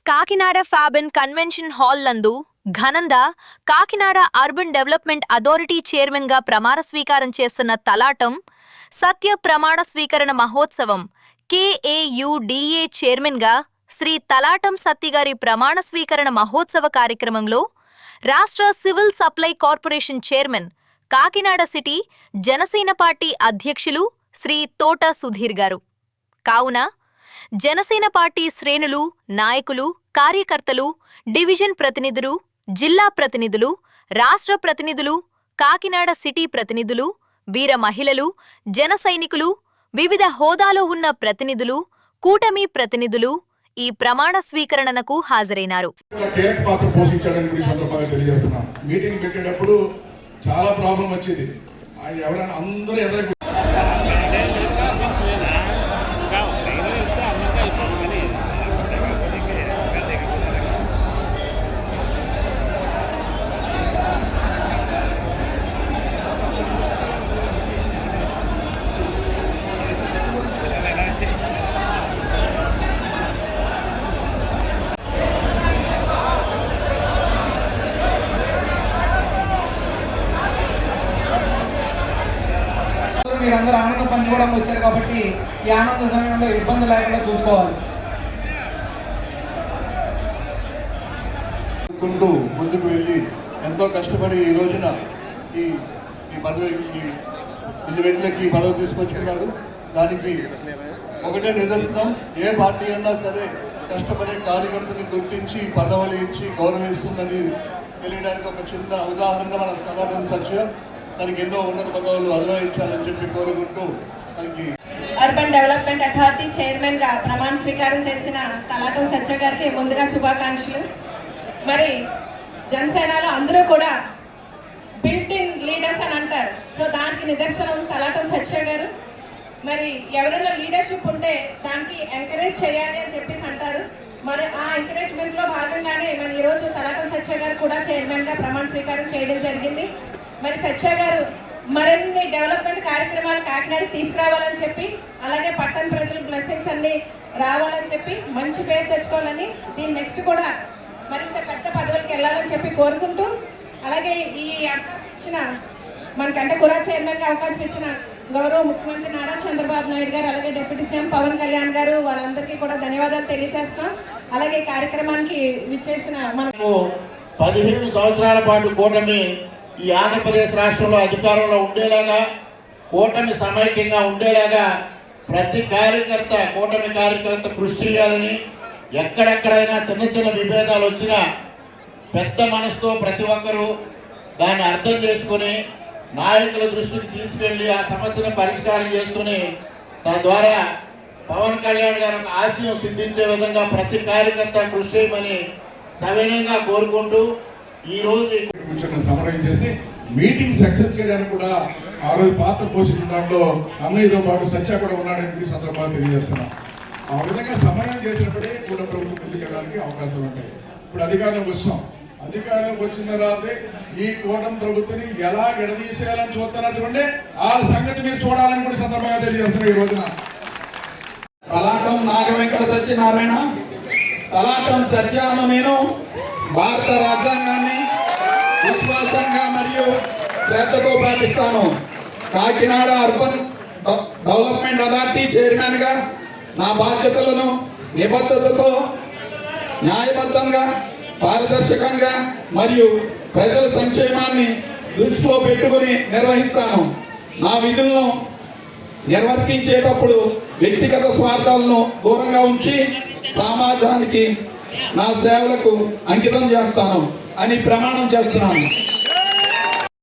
Kakinada ఫ్యాబన్ convention hall నందు ఘనంగా Kakinada urban development authority chairman గా ప్రమాణ స్వీకారం చేస్తున్న తలాటం సత్య ప్రమాణ స్వీకరణ మహోత్సవం KAUDA చైర్మన్ గా శ్రీ తలాటం సత్యగారి ప్రమాణ స్వీకరణ మహోత్సవ కార్యక్రమంలో రాష్ట్ర civil supply corporation chairman Kakinada city Janasena party అధ్యక్షులు శ్రీ తోట సుధీర్ గారు కావున జనసేన పార్టీ శ్రేణులు నాయకులు కార్యకర్తలు డివిజన్ ప్రతినిధులు జిల్లా ప్రతినిధులు రాష్ట్ర ప్రతినిధులు కాకినాడ సిటీ ప్రతినిధులు వీర మహిళలు జన సైనికులు వివిధ హోదాలో ఉన్న ప్రతినిధులు కూటమి ప్రతినిధులు ఈ ప్రమాణ స్వీకరణకు హాజరైనారు. కీలక పాత్ర పోషించడానికి కూడా సందర్భంగా తెలియజేస్తున్నాం. మీటింగ్ పెట్టేటప్పుడు చాలా ప్రాబ్లం వచ్చేది. ఎవరైనా అందరూ ఎదురు మీరందరూ ఆనందం పంచుకోవడానికి వచ్చారు కాబట్టి ఈ ఆనంద సమయంలో ఇబ్బంది లేకుండా చూసుకోవాలి. ముందుకు వెళ్ళి ఎంతో కష్టపడి ఈ రోజున ఈ పదవికి వ్యక్తులకి పదవి తీసుకొచ్చుకున్నారు. దానికి ఒకటే నిదర్శనం, ఏ పార్టీ అన్నా సరే కష్టపడే కార్యకర్తని గుర్తించి పదవులు ఇచ్చి గౌరవిస్తుందని తెలియడానికి ఒక చిన్న ఉదాహరణ మన తలాటం సత్య. తనకి ఎన్నో ఉన్నత పదవులు అధిరోహించాలని చెప్పి కోరుకుంటూ తనకి అర్బన్ డెవలప్మెంట్ అథారిటీ చైర్మన్ గా ప్రమాణ స్వీకారం చేసిన తలాటం సత్య గారికి ముందుగా శుభాకాంక్షలు. మరి జనసేనలో అందరూ కూడా బిల్ట్ ఇన్ లీడర్స్ అని అంటారు. సో దానికి నిదర్శనం తలాటం సత్య గారు. మరి ఎవరైనా లీడర్షిప్ ఉంటే దానికి ఎంకరేజ్ చేయాలి అని చెప్పేసి అంటారు. మరి ఆ ఎంకరేజ్మెంట్ లో భాగంగానే మన ఈరోజు తలాటం సత్య గారు కూడా చైర్మన్ గా ప్రమాణ స్వీకారం చేయడం జరిగింది. మరి సత్య గారు మరిన్ని డెవలప్మెంట్ కార్యక్రమాలు కాకినాడకి తీసుకురావాలని చెప్పి, అలాగే పట్టణ ప్రజల బ్లెస్సింగ్స్ అన్ని రావాలని చెప్పి, మంచి పేరు తెచ్చుకోవాలని, దీని నెక్స్ట్ కూడా మరింత పెద్ద పదవులకు వెళ్ళాలని చెప్పి కోరుకుంటూ, అలాగే ఈ అవకాశం ఇచ్చిన మనకంటే కూడా చైర్మన్గా అవకాశం ఇచ్చిన గౌరవ ముఖ్యమంత్రి నారా చంద్రబాబు నాయుడు గారు, అలాగే డిప్యూటీ సీఎం పవన్ కళ్యాణ్ గారు, వాళ్ళందరికీ కూడా ధన్యవాదాలు తెలియజేస్తాం. అలాగే కార్యక్రమానికి విచ్చేసిన మనకు 15 సంవత్సరాల పాటు కూటమి ఈ ఆంధ్రప్రదేశ్ రాష్ట్రంలో అధికారంలో ఉండేలాగా, కూటమి సమైక్యంగా ఉండేలాగా ప్రతి కార్యకర్త కూటమి కార్యకర్త కృషి చేయాలని, ఎక్కడెక్కడైనా చిన్న చిన్న విభేదాలు వచ్చినా పెద్ద మనసుతో ప్రతి ఒక్కరూ దాన్ని అర్థం చేసుకుని నాయకుల దృష్టికి తీసుకెళ్లి ఆ సమస్యను పరిష్కారం చేసుకుని తద్వారా పవన్ కళ్యాణ్ గారి ఆశయం సిద్ధించే విధంగా ప్రతి కార్యకర్త కృషి చేయమని సవినయంగా కోరుకుంటూ ఈ రోజు సమన్వయం చేసి మీటింగ్ సక్సెస్ చేయడానికి కూడా ఆ రోజు పాత్ర పోషించిన దాంట్లో అన్నయ్యతో పాటు సత్య కూడా ఉన్నాడని కూడా సందర్భంగా తెలియజేస్తున్నాం. ఆ విధంగా సమన్వయం చేసినప్పుడే కూడా ప్రభుత్వం ముందుకెళ్ళడానికి అవకాశాలు ఉంటాయి. ఇప్పుడు అధికారంలోకి వచ్చాం. అధికారంలోకి వచ్చిన తర్వాత ఈ కూటమి ప్రభుత్వాన్ని ఎలా విడదీసేయాలని చూస్తున్నారు చూడండి. ఆ సంగతి మీరు చూడాలని కూడా సందర్భంగా తెలియజేస్తున్నారు. ఈ రోజున తలాటం నాగవెంకట సత్యనారాయణ, తలాటం సత్యాను నేను భారత రాజ్యాంగాన్ని విశ్వాసంగా మరియు శ్రద్ధతో పాటిస్తాను. Kakinada urban development authority chairman గా నా బాధ్యతలను నిబద్ధతతో న్యాయబద్ధంగా పారదర్శకంగా మరియు ప్రజల సంక్షేమాన్ని దృష్టిలో పెట్టుకుని నిర్వహిస్తాను. నా విధులను నిర్వర్తించేటప్పుడు వ్యక్తిగత స్వార్థాలను దూరంగా ఉంచి సమాజానికి నా సేవలకు అంకితం చేస్తాను అని ప్రమాణం చేస్తున్నాను.